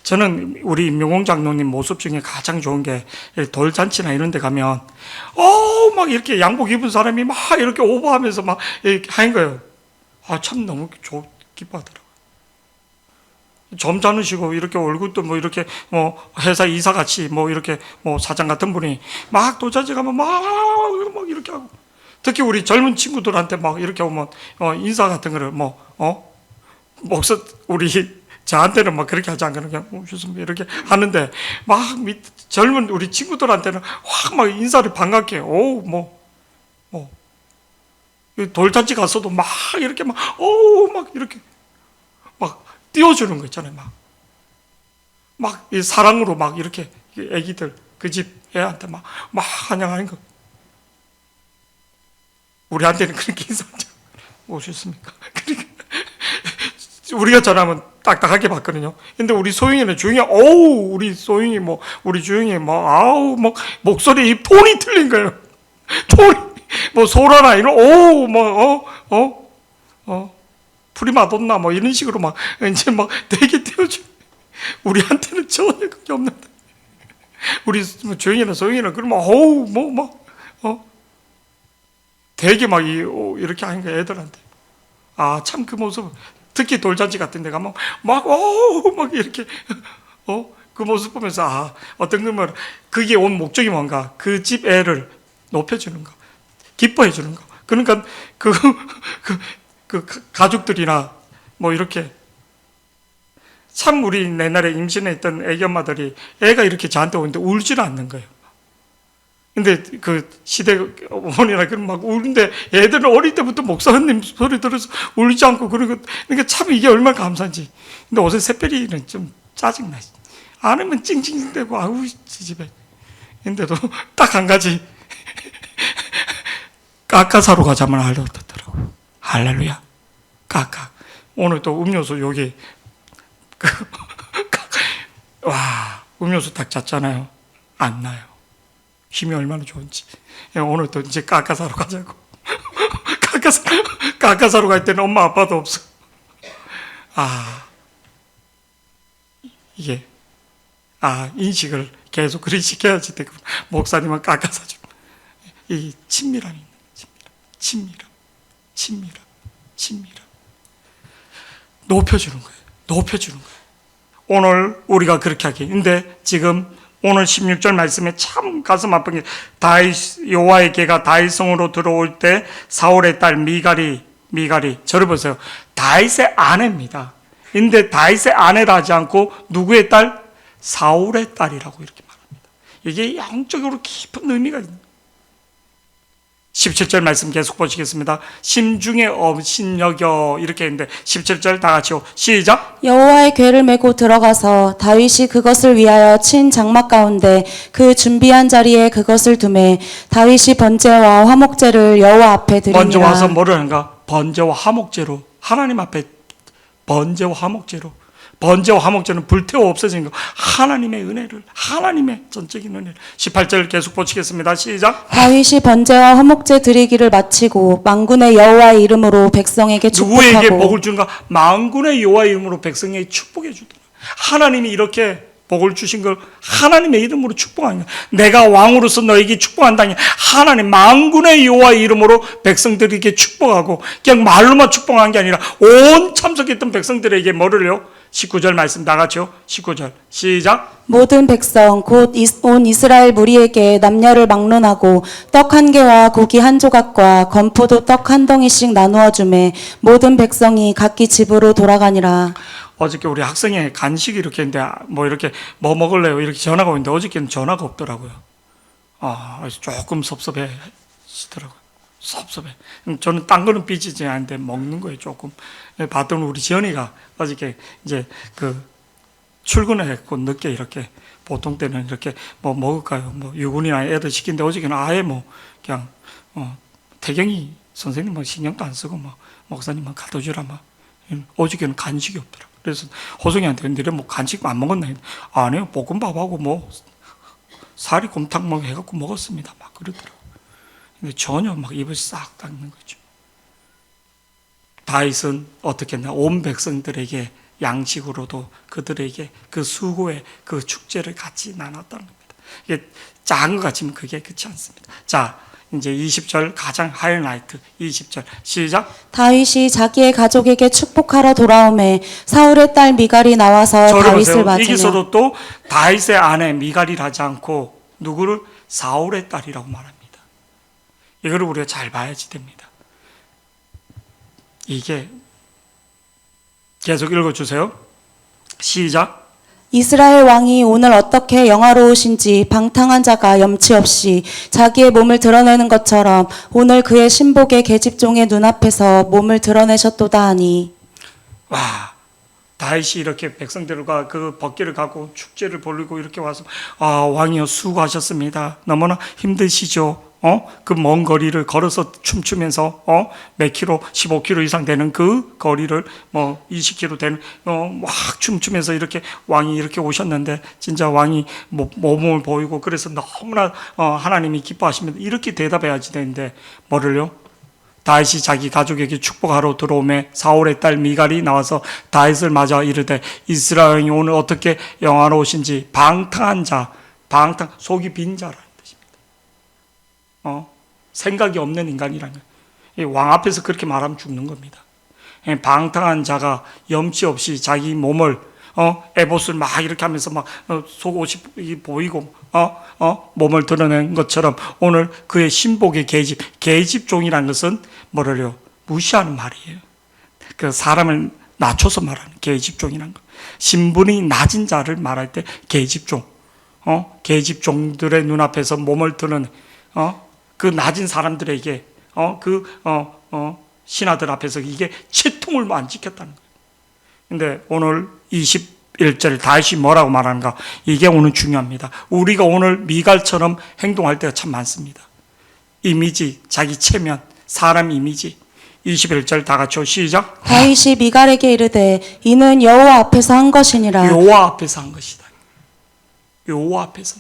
저는 우리 임용홍 장로님 모습 중에 가장 좋은 게 돌잔치나 이런 데 가면 막 이렇게 양복 입은 사람이 막 이렇게 오버하면서 막 이렇게 하는 거예요. 참 너무 기뻐하더라고요. 점잖으시고 이렇게 얼굴도 뭐 이렇게 뭐 회사 이사같이 뭐 이렇게 뭐 사장 같은 분이 막 돌잔치 가면 막 이렇게 하고, 특히 우리 젊은 친구들한테 막 이렇게 오면 인사 같은 거를 목사 우리 저한테는 막 그렇게 하지 않거든요. 그냥 오셨습니다 이렇게 하는데 막 젊은 우리 친구들한테는 확 막 인사를 반갑게 돌잔치 갔어도 막 이렇게 막 이렇게 막 띄워주는 거 있잖아요. 막 이 사랑으로 막 이렇게 애기들 그 집 애한테 막 환영하는 거. 우리한테는 그렇게 인사하죠. 오셨습니까? 그러니까 우리가 전화하면 딱딱하게 받거든요. 근데 우리 소영이는 조용히, 우리 소영이 우리 주영이 목소리 이 톤이 틀린 거예요. 톤이, 소라나 이런, 프리마돈나 이런 식으로 이제 되게 띄워줘. 우리한테는 전혀 그게 없는데. 우리 조영이나 소영이는 그러면, 되게 이렇게 하는 거야, 애들한테. 참 그 모습. 특히 돌잔치 같은 데 가면 이렇게 그 모습 보면서 어떤 거면 그게 온 목적이 뭔가 그 집 애를 높여주는 거, 기뻐해 주는 거. 그러니까 그 가족들이나 이렇게 참 우리 옛날에 임신했던 애기 엄마들이 애가 이렇게 저한테 오는데 울지는 않는 거예요. 근데 그 시대 어머니나 그런 우는데 애들은 어릴 때부터 목사님 소리 들어서 울지 않고 그러니까 참 이게 얼마나 감사한지. 근데 요새 새별이는 좀 짜증나. 안 하면 찡찡대고 집에. 근데도 딱 한 가지 까까 사러 가자면 알려줬더라고. 할렐루야. 까까. 오늘 또 음료수 여기 음료수 딱 잤잖아요. 안 나요. 힘이 얼마나 좋은지. 오늘 또 이제 까까 사러 가자고. 까까 사러 갈 때는 엄마 아빠도 없어. 이게 인식을 계속 그리 시켜야지 되고 목사님은 까까 사주고. 이 친밀함이 있는 친밀함. 높여주는 거예요. 오늘 우리가 그렇게 하기. 근데 지금 오늘 16절 말씀에 참 가슴 아픈 게 여호와의 개가 다윗 성으로 들어올 때 사울의 딸 미갈이 저를 보세요. 다윗의 아내입니다. 근데 다윗의 아내라 하지 않고 누구의 딸? 사울의 딸이라고 이렇게 말합니다. 이게 영적으로 깊은 의미가 있는 17절 말씀 계속 보시겠습니다. 심중에 업신여겨 이렇게 했는데 17절 다 같이요. 시작. 여호와의 궤를 메고 들어가서 다윗이 그것을 위하여 친 장막 가운데 그 준비한 자리에 그것을 두매 다윗이 번제와 화목제를 여호와 앞에 드리니라. 먼저 와서 뭐를 하는가? 번제와 화목제로 하나님 앞에 번제와 화목제는 불태워 없어진 거. 하나님의 은혜를, 하나님의 전적인 은혜를. 18절 계속 보시겠습니다. 시작. 다윗이 번제와 화목제 드리기를 마치고 만군의 여호와의 이름으로 백성에게 축복하고. 누구에게 복을 주는가? 만군의 여호와의 이름으로 백성에게 축복해 주더라. 하나님이 이렇게 복을 주신 걸 하나님의 이름으로 축복하는 거야. 내가 왕으로서 너에게 축복한다니 하나님 만군의 여호와의 이름으로 백성들에게 축복하고 그냥 말로만 축복한 게 아니라 온 참석했던 백성들에게 뭐를요? 19절 말씀 다 같이요. 19절 시작. 모든 백성 곧 온 이스라엘 무리에게 남녀를 막론하고 떡 한 개와 고기 한 조각과 건포도 떡 한 덩이씩 나누어 주매 모든 백성이 각기 집으로 돌아가니라. 어저께 우리 학생회 간식 이렇게 했는데 이렇게 뭐 먹을래요? 이렇게 전화가 오는데 어저께는 전화가 없더라고요. 그래서 조금 섭섭해지더라고요. 섭섭해. 저는 딴 거는 삐지지 않는데 먹는 거예요, 조금. 봤더니 우리 지연이가 어저께 이제 출근했고 늦게 이렇게 보통 때는 이렇게 먹을까요? 유군이나 애들 시킨데 어저께는 아예 그냥 태경이 선생님은 신경도 안 쓰고 목사님만 갖다 주라 어저께는 간식이 없더라고요. 그래서 호성이한테 너네 간식 안 먹었나? 아니요, 볶음밥하고 사리 곰탕 해갖고 먹었습니다. 그러더라고요. 근데 전혀 입을 싹 닫는 거죠. 다윗은 어떻게 했나? 온 백성들에게 양식으로도 그들에게 그 수고의 그 축제를 같이 나눴다는 겁니다. 이게 작은 것 같지만 그게 그렇지 않습니다. 자, 이제 20절 가장 하이라이트 20절 시작. 다윗이 자기의 가족에게 축복하러 돌아오매 사울의 딸 미갈이 나와서 저를 다윗을 보세요. 맞으며 여기서도 또 다윗의 아내 미갈이라 하지 않고 누구를 사울의 딸이라고 말합니다. 이거를 우리가 잘 봐야지 됩니다. 이게 계속 읽어주세요. 시작. 이스라엘 왕이 오늘 어떻게 영화로우신지 방탕한 자가 염치 없이 자기의 몸을 드러내는 것처럼 오늘 그의 신복의 계집종의 눈앞에서 몸을 드러내셨도다 하니. 와, 다윗이 이렇게 백성들과 그 벗기를 갖고 축제를 벌리고 이렇게 와서 왕이여 수고하셨습니다. 너무나 힘드시죠. 그 먼 거리를 걸어서 춤추면서 몇 킬로, 15킬로 이상 되는 그 거리를 20킬로 되는 막 춤추면서 이렇게 왕이 이렇게 오셨는데 진짜 왕이 몸을 보이고 그래서 너무나 하나님이 기뻐하십니다. 이렇게 대답해야지 되는데 뭐를요? 다윗이 자기 가족에게 축복하러 들어오매 사울의 딸 미갈이 나와서 다윗을 맞아 이르되 이스라엘 왕이 오늘 어떻게 영화로우신지 방탕한 자, 방탕 속이 빈 자라. 생각이 없는 인간이라는 거예요. 왕 앞에서 그렇게 말하면 죽는 겁니다. 방탕한 자가 염치 없이 자기 몸을 에봇을 막 이렇게 하면서 막 속옷이 보이고 몸을 드러낸 것처럼 오늘 그의 신복의 계집종이라는 것은 뭐를요? 무시하는 말이에요. 그 사람을 낮춰서 말하는 계집종이라는 거. 신분이 낮은 자를 말할 때 계집종, 계집종들의 눈앞에서 몸을 드러낸 그 낮은 사람들에게 신하들 앞에서 이게 채통을 안 지켰다는 거예요. 근데 오늘 21절 다윗이 뭐라고 말하는가? 이게 오늘 중요합니다. 우리가 오늘 미갈처럼 행동할 때가 참 많습니다. 이미지, 자기 체면, 사람 이미지. 21절 다 같이 시작. 다윗이 미갈에게 이르되 이는 여호와 앞에서 한 것이니라. 여호와 앞에서 한 것이다. 여호와 앞에서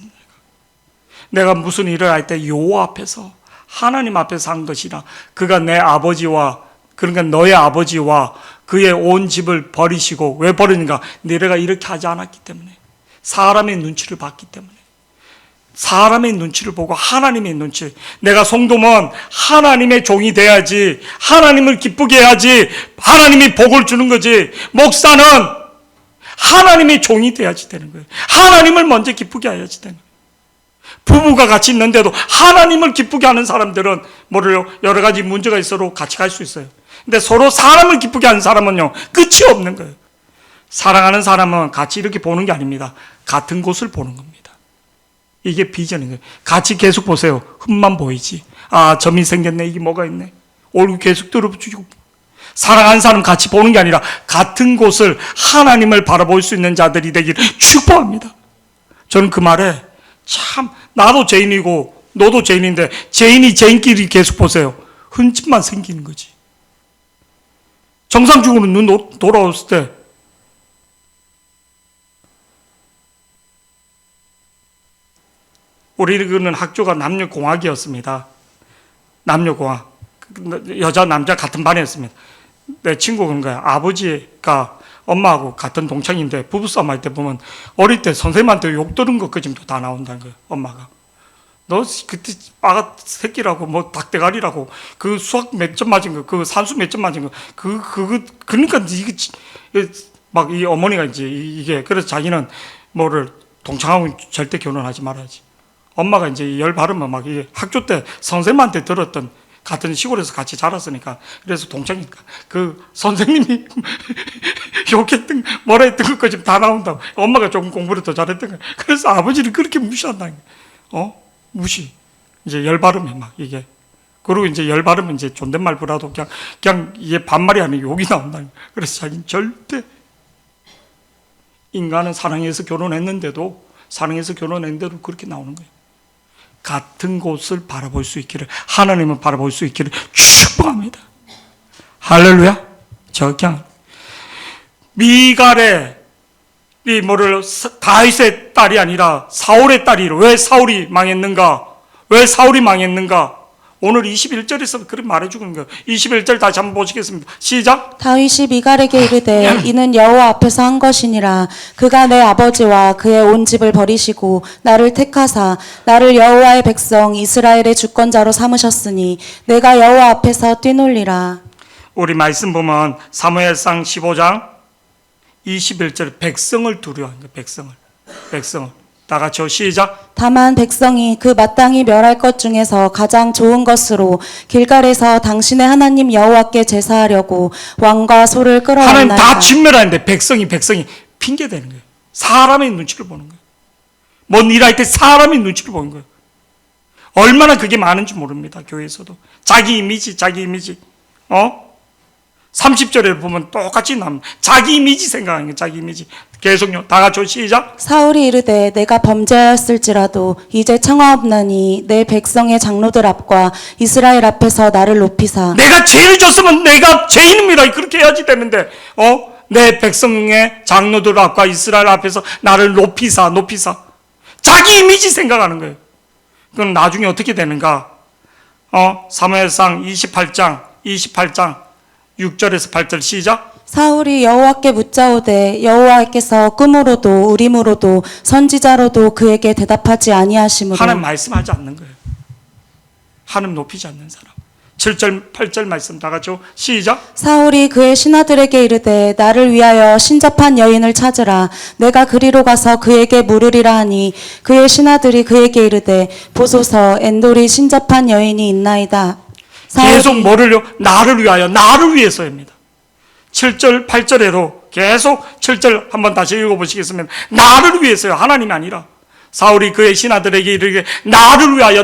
내가 무슨 일을 할 때 여호와 앞에서 하나님 앞에서 한 것이라. 그가 내 아버지와 그러니까 너의 아버지와 그의 온 집을 버리시고 왜 버리는가? 내가 이렇게 하지 않았기 때문에 사람의 눈치를 봤기 때문에 사람의 눈치를 보고 하나님의 눈치. 내가 성도면 하나님의 종이 돼야지. 하나님을 기쁘게 해야지. 하나님이 복을 주는 거지. 목사는 하나님의 종이 돼야지 되는 거예요. 하나님을 먼저 기쁘게 해야지 되는 거예요. 부부가 같이 있는데도 하나님을 기쁘게 하는 사람들은 뭐래요? 여러 가지 문제가 있어도 같이 갈 수 있어요. 근데 서로 사람을 기쁘게 하는 사람은요, 끝이 없는 거예요. 사랑하는 사람은 같이 이렇게 보는 게 아닙니다. 같은 곳을 보는 겁니다. 이게 비전인 거예요. 같이 계속 보세요. 흠만 보이지. 점이 생겼네. 이게 뭐가 있네. 얼굴 계속 들어주고. 사랑하는 사람 같이 보는 게 아니라 같은 곳을 하나님을 바라볼 수 있는 자들이 되기를 축복합니다. 저는 그 말에 참 나도 죄인이고 너도 죄인인데 죄인이 죄인끼리 계속 보세요. 흠집만 생기는 거지. 정상적으로 눈 돌아왔을 때 우리는 학교가 남녀공학이었습니다. 남녀공학. 여자 남자 같은 반이었습니다. 내 친구가 그런 거야. 아버지가 엄마하고 같은 동창인데 부부싸움 할 때 보면 어릴 때 선생님한테 욕 들은 것까지도 다 나온다는 거예요. 엄마가. 너 그때 빠가 새끼라고 뭐 닭대가리라고 그 수학 몇 점 맞은 거, 그 산수 몇 점 맞은 거, 그러니까 이게 막 이 어머니가 이제 이게 그래서 자기는 뭐를 동창하고 절대 결혼하지 말아야지. 엄마가 이제 열 바르면 막 이게 학교 때 선생님한테 들었던 같은 시골에서 같이 자랐으니까 그래서 동창이니까 그 선생님이 욕했던 뭐라 했던 것까지 다 나온다고. 엄마가 조금 공부를 더 잘했던 거야. 그래서 아버지를 그렇게 무시한다는 거야. 무시. 이제 열 바르면 막 이게 그리고 이제 열 바르면 이제 존댓말 부라도 그냥 이게 반말이 아니고 욕이 나온다는 거야. 그래서 자기는 절대 인간은 사랑해서 결혼했는데도 그렇게 나오는 거예요. 같은 곳을 바라볼 수 있기를, 하나님을 바라볼 수 있기를 축복합니다. 할렐루야. 저 그냥 미갈의 이 뭐를 다윗의 딸이 아니라 사울의 딸이. 왜 사울이 망했는가? 오늘 21절에서 그렇게 말해주는 거예요. 21절 다시 한번 보시겠습니다. 시작. 다윗이 미갈에게 이르되 이는 여호와 앞에서 한 것이니라. 그가 내 아버지와 그의 온 집을 버리시고 나를 택하사 나를 여호와의 백성 이스라엘의 주권자로 삼으셨으니 내가 여호와 앞에서 뛰놀리라. 우리 말씀 보면 사무엘상 15장 21절 백성을 두려워하는 거예요. 백성을. 다 같이 시작. 다만 백성이 그 마땅히 멸할 것 중에서 가장 좋은 것으로 길갈에서 당신의 하나님 여호와께 제사하려고 왕과 소를 하나님 끌어왔나이다. 다 진멸하는데 백성이 핑계 대는 거예요. 사람의 눈치를 보는 거예요. 뭔 일할 때 사람의 눈치를 보는 거예요. 얼마나 그게 많은지 모릅니다. 교회에서도 자기 이미지 30절에 보면 똑같이 나옵니다. 자기 이미지 생각하는 거예요. 자기 이미지. 계속요. 다 같이 시작. 사울이 이르되 내가 범죄하였을지라도 이제 청하옵나니 내 백성의 장로들 앞과 이스라엘 앞에서 나를 높이사 내가 죄를 졌으면 내가 죄인입니다. 그렇게 해야지 되는데 내 백성의 장로들 앞과 이스라엘 앞에서 나를 높이사 자기 이미지 생각하는 거예요. 그건 나중에 어떻게 되는가? 사무엘상 28장 6절에서 8절 시작. 사울이 여호와께 묻자오되 여호와께서 꿈으로도 우림으로도 선지자로도 그에게 대답하지 아니하시므로 하나님 말씀하지 않는 거예요. 하나님 높이지 않는 사람. 7절 8절 말씀 다 같이 시작. 사울이 그의 신하들에게 이르되 나를 위하여 신접한 여인을 찾으라. 내가 그리로 가서 그에게 물으리라 하니 그의 신하들이 그에게 이르되 보소서 엔돌이 신접한 여인이 있나이다. 계속 뭐를요? 나를 위해서입니다. 7절 8절에로 계속 7절 한번 다시 읽어보시겠습니다. 나를 위해서요. 하나님이 아니라. 사울이 그의 신하들에게 이르되 나를 위하여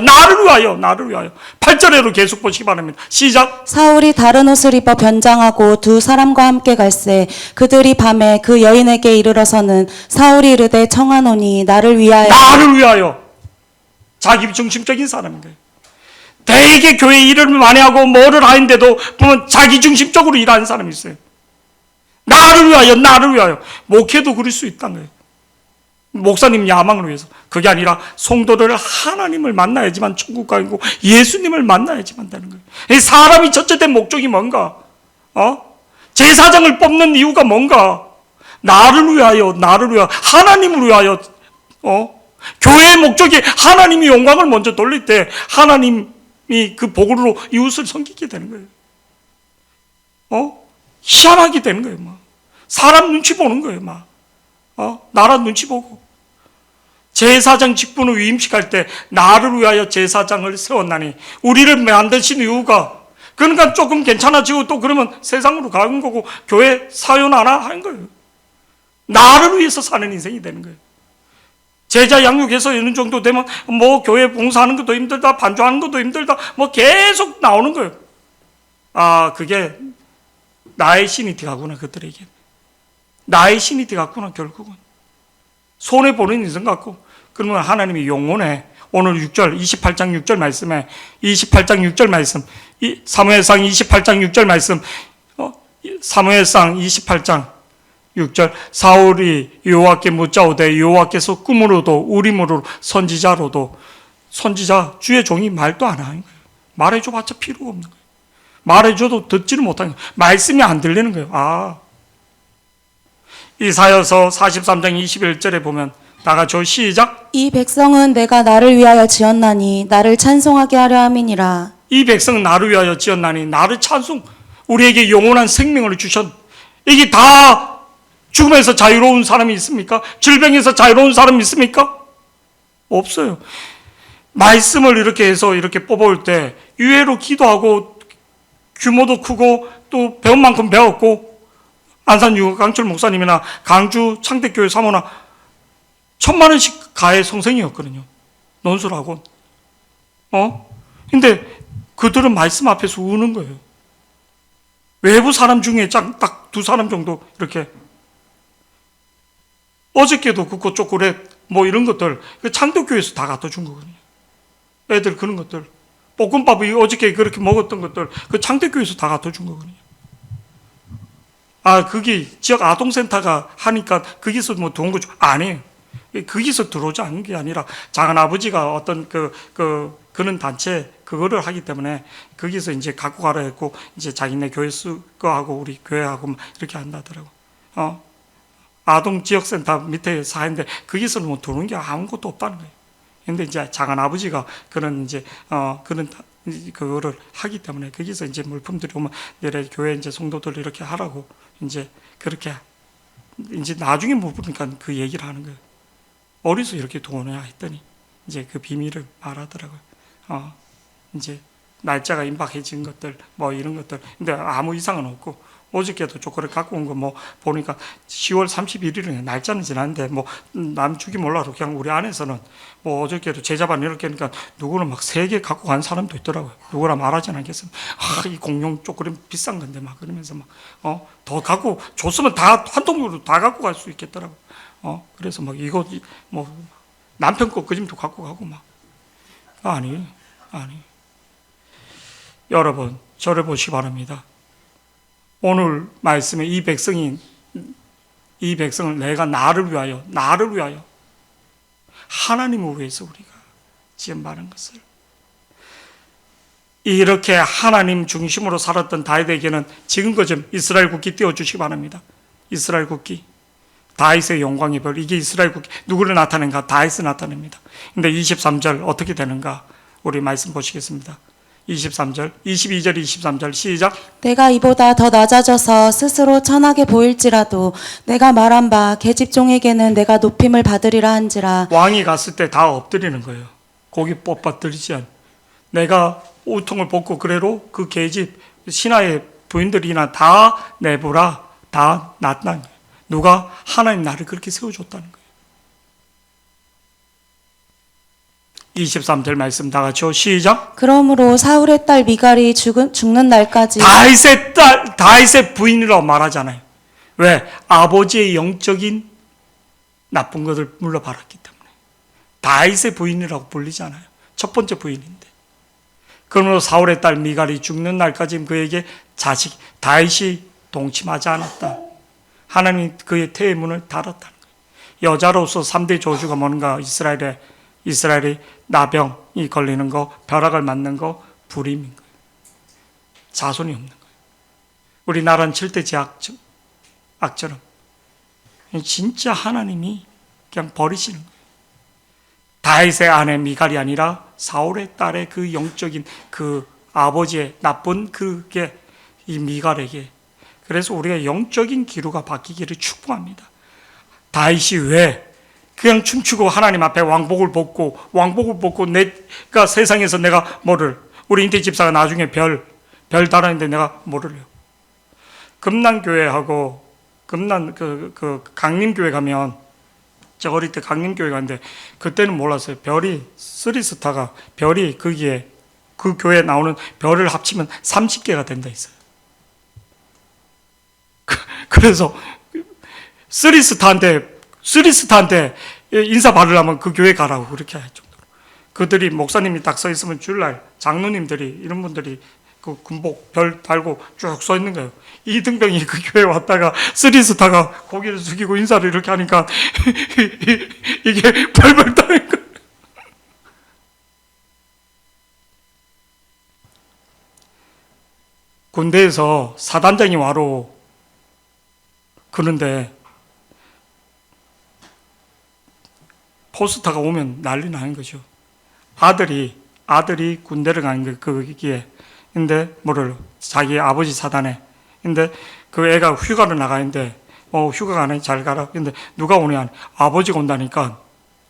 8절에로 계속 보시기 바랍니다. 시작. 사울이 다른 옷을 입어 변장하고 두 사람과 함께 갈새 그들이 밤에 그 여인에게 이르러서는 사울이 이르되 청하노니 나를 위하여 자기 중심적인 사람인 거예요. 대개 교회 일을 많이 하고 뭐를 하는데도 보면 자기 중심적으로 일하는 사람이 있어요. 나를 위하여 목회도 그럴 수 있다는 거예요. 목사님 야망을 위해서. 그게 아니라 성도를 하나님을 만나야지만 천국 가고 예수님을 만나야지만 되는 거예요. 사람이 첫째 목적이 뭔가? 제사장을 뽑는 이유가 뭔가? 나를 위하여 하나님을 위하여 교회의 목적이 하나님이 영광을 먼저 돌릴 때 하나님이 그 복으로 이웃을 섬기게 되는 거예요. 희한하게 되는 거예요. 사람 눈치 보는 거예요. 나라 눈치 보고. 제사장 직분을 위임식할 때 나를 위하여 제사장을 세웠나니 우리를 만드신 이유가 그러니까 조금 괜찮아지고 또 그러면 세상으로 가는 거고 교회 사연 하나 하는 거예요. 나를 위해서 사는 인생이 되는 거예요. 제자 양육해서 이런 정도 되면 교회 봉사하는 것도 힘들다, 반주하는 것도 힘들다, 계속 나오는 거예요. 그게 나의 신이 되었구나. 그들에게 나의 신이 되었구나. 결국은 손해 보는 인생 같고. 그러면 하나님이 영혼에 오늘 28장 6절 말씀에 28장 6절 말씀 사무엘상 28장 6절 말씀 사무엘상 28장 6절 사울이 여호와께 묻자오되 여호와께서 꿈으로도 우림으로 선지자로도 선지자 주의 종이 말도 안 하는 거예요. 말해줘봤자 필요가 없는 거예요. 말해줘도 듣지를 못하는 거예요. 말씀이 안 들리는 거예요. 이사야서 43장 21절에 보면 다 같이 시작. 이 백성은 내가 나를 위하여 지었나니 나를 찬송하게 하려 함이니라. 이 백성은 나를 위하여 지었나니 나를 찬송 우리에게 영원한 생명을 주셨. 이게 다 죽음에서 자유로운 사람이 있습니까? 질병에서 자유로운 사람이 있습니까? 없어요. 말씀을 이렇게 해서 이렇게 뽑아올 때 유해로 기도하고 규모도 크고 또 배운 만큼 배웠고 안산 강철 목사님이나 강주 창대교회 사모나 1,000만 원씩 가해 성생이었거든요. 논술학원. 근데 그들은 말씀 앞에서 우는 거예요. 외부 사람 중에 딱 두 사람 정도 이렇게 어저께도 그 초콜릿 이런 것들 창대교회에서 다 갖다 준 거거든요. 애들 그런 것들 볶음밥이 어저께 그렇게 먹었던 것들 그 창대교회에서 다 갖다 준 거거든요. 그게 지역 아동센터가 하니까 거기서 좋은 거죠. 아니에요. 거기서 들어오지 않는 게 아니라 작은 아버지가 어떤 그런 단체 그거를 하기 때문에 거기서 이제 갖고 가라 했고 이제 자기네 교회 거하고 우리 교회하고 막 이렇게 한다더라고. 아동 지역센터 밑에 사는데 거기서는 뭐 도는 게 아무것도 없다는 거예요. 근데 이제 작은 아버지가 그런 이제 그런 그거를 하기 때문에 거기서 이제 물품들이 오면 내래 교회 이제 성도들 이렇게 하라고 이제 그렇게 이제 나중에 물으니까 그 얘기를 하는 거예요. 어디서 이렇게 돈을 했더니 이제 그 비밀을 말하더라고요. 이제 날짜가 임박해진 것들 뭐 이런 것들 근데 아무 이상은 없고 어저께도 조커를 갖고 온 거 뭐 보니까 10월 31일은 날짜는 지났는데 뭐 남주기 몰라도 그냥 우리 안에서는 뭐 어저께도 제자반 이렇게 하니까 누구는 막 3개 갖고 간 사람도 있더라고요. 누구라 말하진 않겠습니다. 이 공룡 쪼그림 비싼 건데 막 그러면서 막 더 갖고 줬으면 다 한 통으로 다 갖고 갈 수 있겠더라고요. 그래서 막 이거 뭐 남편 거 그 짐도 갖고 가고 막 아니 여러분 저를 보시기 바랍니다. 오늘 말씀에 이 백성을 내가 나를 위하여 하나님을 위해서 우리가 지금 말한 것을 이렇게 하나님 중심으로 살았던 다윗에게는 지금껏 좀 이스라엘 국기 띄워주시기 바랍니다. 이스라엘 국기 다윗의 영광의 별 이게 이스라엘 국기 누구를 나타낸가? 다윗을 나타냅니다. 근데 23절 어떻게 되는가? 우리 말씀 보시겠습니다. 23절, 22절, 23절 시작. 내가 이보다 더 낮아져서 스스로 천하게 보일지라도 내가 말한 바 계집종에게는 내가 높임을 받으리라 한지라. 왕이 갔을 때 다 엎드리는 거예요. 고기 뽑아드리지 않. 내가 우통을 벗고 그래로 그 계집 신하의 부인들이나 다 내보라 다 낫다는 거예요. 누가? 하나님 나를 그렇게 세워줬다는 거예요. 23절 말씀 다 같이요. 시작. 그러므로 사울의 딸 미갈이 죽는 날까지 다윗의 부인이라고 말하잖아요. 왜? 아버지의 영적인 나쁜 것을 물러받았기 때문에 다윗의 부인이라고 불리잖아요. 첫 번째 부인인데. 그러므로 사울의 딸 미갈이 죽는 날까지 그에게 자식 다윗이 동침하지 않았다. 하나님 그의 태의 문을 닫았다는 거예요. 여자로서 3대 저주가 뭔가 이스라엘이 나병이 걸리는 거, 벼락을 맞는 거, 불임인 거예요. 자손이 없는 거예요. 우리나라는 7대 악처럼 진짜 하나님이 그냥 버리시는 거예요. 다윗의 아내 미갈이 아니라 사울의 딸의 그 영적인 그 아버지의 나쁜 그게 이 미갈에게 그래서 우리가 영적인 기류가 바뀌기를 축복합니다. 다윗이 왜 그냥 춤추고 하나님 앞에 왕복을 벗고 내가 세상에서 내가 뭐를 우리 인태 집사가 나중에 별 달았는데 내가 뭐를요? 금난교회하고 강림교회 가면 저 어릴 때 강림교회 갔는데 그때는 몰랐어요. 별이 3스타가 별이 거기에 그 교회에 나오는 별을 합치면 30개가 된다 했어요. 그래서 3스타한테 인사 받으려면 그 교회 가라고 그렇게 할 정도로 그들이 목사님이 딱 서 있으면 주일날 장로님들이 이런 분들이 그 군복 별 달고 쭉 서 있는 거예요. 이등병이 그 교회 왔다가 3스타가 고개를 숙이고 인사를 이렇게 하니까 이게 벌벌 떠는 거예요. 군대에서 사단장이 와로 그런데 포스터가 오면 난리 나는 거죠. 아들이 군대를 가는 거예요. 거기에. 근데 자기 아버지 사단에. 근데 그 애가 휴가를 나가는데 휴가 가네 잘 가라. 근데 누가 오냐? 아버지가 온다니까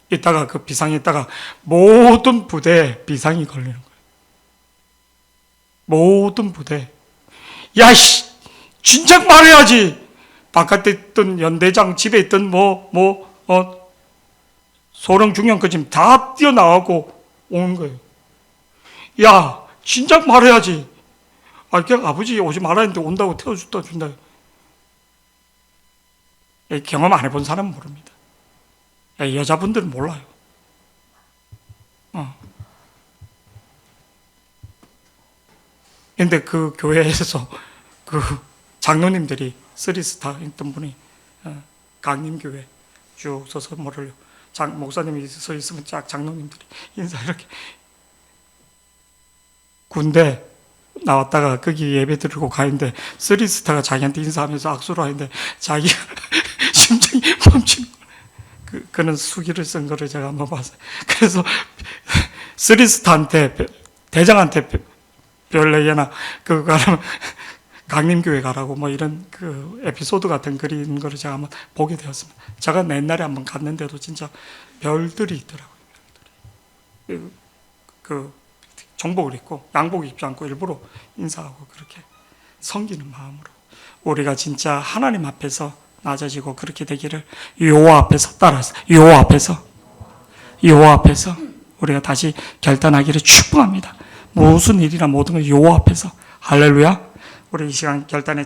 이따가 그 비상이 있다가 모든 부대에 비상이 걸리는 거예요. 모든 부대. 야씨, 진작 말해야지. 바깥에 있던 연대장, 집에 있던 소령 중령까지 다 뛰어나가고 오는 거예요. 야, 진작 말해야지. 그냥 아버지 오지 말았는데 온다고 태워준다 준다. 경험 안 해본 사람은 모릅니다. 여자분들은 몰라요. 근데 그 교회에서 그 장로님들이 3스타 있던 분이 강림교회 쭉 서서 목사님이 서 있으면 쫙 장로님들이 인사 이렇게 군대 나왔다가 거기 예배 드리고 가는데 쓰리스타가 자기한테 인사하면서 악수를 하는데 자기가 심장이 멈추는 거예요. 그는 수기를 쓴 거를 제가 한번 봤어요. 그래서 쓰리스타한테 대장한테 별내게나 그거 가라면 강림교회 가라고 뭐 이런 그 에피소드 같은 그린 거를 제가 한번 보게 되었습니다. 제가 옛날에 한번 갔는데도 진짜 별들이 있더라고요. 별들이. 그 정복을 입고 양복 입지 않고 일부러 인사하고 그렇게 섬기는 마음으로 우리가 진짜 하나님 앞에서 낮아지고 그렇게 되기를 여호와 앞에서 따라서 여호와 앞에서 우리가 다시 결단하기를 축복합니다. 무슨 일이나 모든 걸 여호와 앞에서 할렐루야. 우리 이 시간 결단의